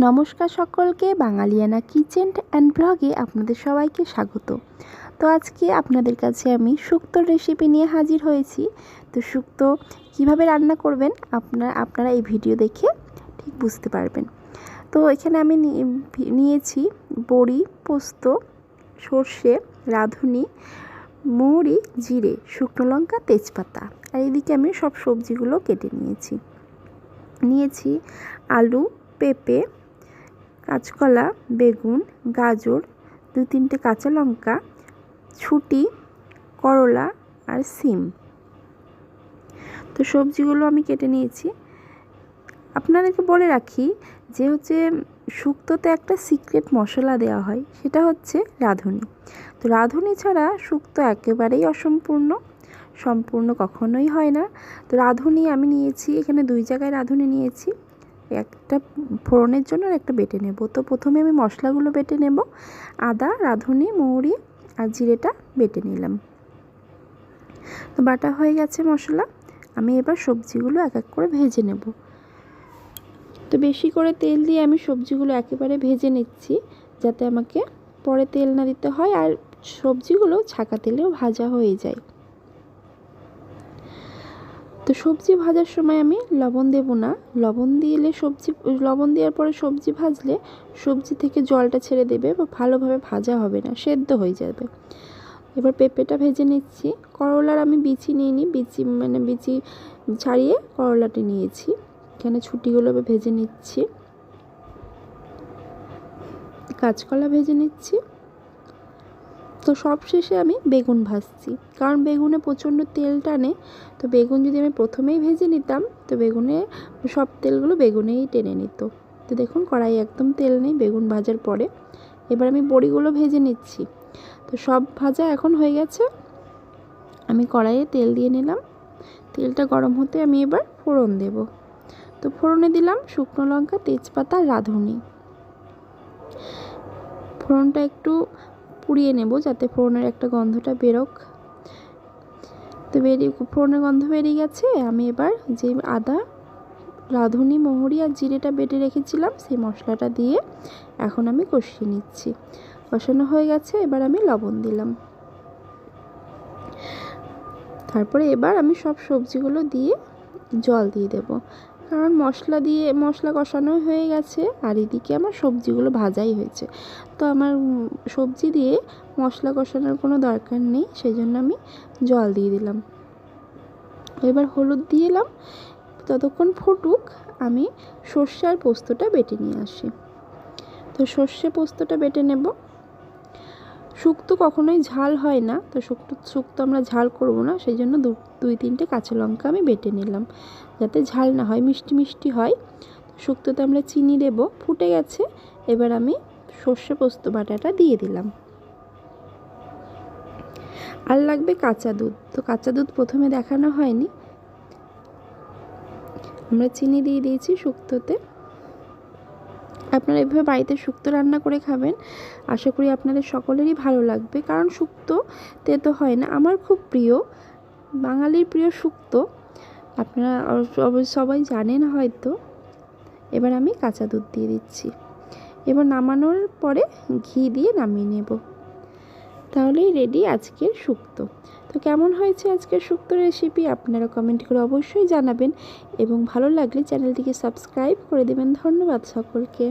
নমস্কার সকলকে, বাঙালিয়ানা kitchen and ব্লগে আপনাদের সবাইকে স্বাগত। তো আজকে আপনাদের কাছে আমি শুক্তোর রেসিপি নিয়ে হাজির হয়েছি। তো শুক্তো কিভাবে রান্না করবেন আপনারা এই ভিডিও দেখে ঠিক বুঝতে পারবেন। তো এখানে আমি নিয়েছি বড়ি, পোস্ত, সর্ষে, রাঁধুনি, মৌরি, জিরে, শুকনো লঙ্কা, তেজপাতা। আর এদিকে আমি সব সবজিগুলো কেটে নিয়েছি আলু, পেঁপে, কাঁচকলা, বেগুন, গাজর, 2-3টে কাঁচা লঙ্কা, ছুটি, করলা আর সিম। তো সবজিগুলো আমি কেটে নিয়েছি। আপনাদেরকে বলে রাখি যে শুক্তোতে একটা সিক্রেট মশলা দেওয়া হয়, সেটা হচ্ছে রাঁধুনি। তো রাঁধুনি ছাড়া শুক্তো একেবারেই সম্পূর্ণ কখনোই হয় না। তো রাঁধুনি আমি নিয়েছি, এখানে 2 জায়গায় রাঁধুনি নিয়েছি, একটা ফোড়নের জন্য আর একটা বেটে নেব। তো প্রথমে আমি মশলাগুলো বেটে নেব। আদা, রাঁধুনি, মৌরি আর জিরেটা বেটে নিলাম। তো বাটা হয়ে গেছে মশলা। আমি এবার সবজিগুলো এক এক করে ভেজে নেব। তো বেশি করে তেল দিয়ে আমি সবজিগুলো একেবারে ভেজে নিচ্ছি, যাতে আমাকে পরে তেল না দিতে হয় আর সবজিগুলো ছাঁকা তেলেও ভাজা হয়ে যায়। তো সবজি ভাজার সময় আমি লবণ দেব না। লবণ দেওয়ার পরে সবজি ভাজলে সবজি থেকে জলটা ছেড়ে দেবে বা ভালোভাবে ভাজা হবে না, সেদ্ধ হয়ে যাবে। এবার পেঁপেটা ভেজে নিচ্ছি। করলার আমি বিচি নিইনি, বিচি ছাড়িয়ে করলাটা নিয়েছি। এখানে ছুটিগুলো ভেজে নিচ্ছি। কাঁচকলা ভেজে নিচ্ছি। তো সব শেষে আমি বেগুন ভাজছি, কারণ বেগুনে প্রচণ্ড তেল টানে। তো বেগুন যদি আমি প্রথমেই ভেজে নিতাম তো সব তেলগুলো বেগুনেই টেনে নিত। তো দেখুন কড়াই একদম তেল নেই বেগুন ভাজার পরে। এবার আমি বড়িগুলো ভেজে নিচ্ছি। তো সব ভাজা এখন হয়ে গেছে। আমি কড়াইয়ে তেল দিয়ে নিলাম। তেলটা গরম হতে আমি এবার ফোড়ন দেব। তো ফোড়নে দিলাম শুকনো লঙ্কা, তেজপাতা, রাঁধুনি। ফোড়নটা একটু পুড়িয়ে নেব যাতে ফোড়নের একটা গন্ধটা বেরোক। তো ফোড়নের গন্ধ বেরিয়ে গেছে। আমি এবার যে আদা, রাঁধুনি, মৌরি আর জিরেটা বেটে রেখেছিলাম সেই মশলাটা দিয়ে এখন আমি কষিয়ে নিচ্ছি। কষানো হয়ে গেছে। এবার আমি লবণ দিলাম। তারপরে এবার আমি সব সবজিগুলো দিয়ে জল দিয়ে দেব, কারণ মশলা কষানো হয়ে গেছে আর এদিকে আমার সবজিগুলো ভাজাই হয়েছে। তো আমার সবজি দিয়ে মশলা কষানোর কোনো দরকার নেই, সেই জন্য আমি জল দিয়ে দিলাম। এবার হলুদ দিয়ে এলাম। ততক্ষণ ফুটুক, আমি সর্ষে আর পোস্তটা বেটে নিয়ে আসি। তো সর্ষে পোস্তটা বেটে নেব। শুক্তো কখনোই ঝাল হয় না, তো শুক্তো আমরা ঝাল করব না, সেই জন্য 2-3টে কাঁচা লঙ্কা আমি বেটে নিলাম, যাতে ঝাল না হয়, মিষ্টি মিষ্টি হয়। শুক্তোতে আমরা চিনি দেব। ফুটে গেছে। এবার আমি সর্ষে পোস্ত বাটাটা দিয়ে দিলাম। আর লাগবে কাঁচা দুধ। তো কাঁচা দুধ প্রথমে দেখানো হয়নি, আমরা চিনি দিয়ে দিয়েছি শুক্তোতে। আপনারা এভাবে বাড়িতে শুক্তো রান্না করে খাবেন, আশা করি আপনাদের সকলেরই ভালো লাগবে, কারণ শুক্তো তেতো হয় না। আমার খুব প্রিয়, বাঙালির প্রিয় শুক্তো, আপনারা সবাই জানেন হয়তো। এবার আমি কাঁচা দুধ দিয়ে দিচ্ছি। এবার নামানোর পরে ঘি দিয়ে নামিয়ে নেব। তাহলেই রেডি আজকের শুক্তো। তো কেমন হয়েছে আজকের শুক্তো রেসিপি আপনারা কমেন্ট করে অবশ্যই জানাবেন, এবং ভালো লাগলে চ্যানেলটিকে সাবস্ক্রাইব করে দেবেন। ধন্যবাদ সকলকে।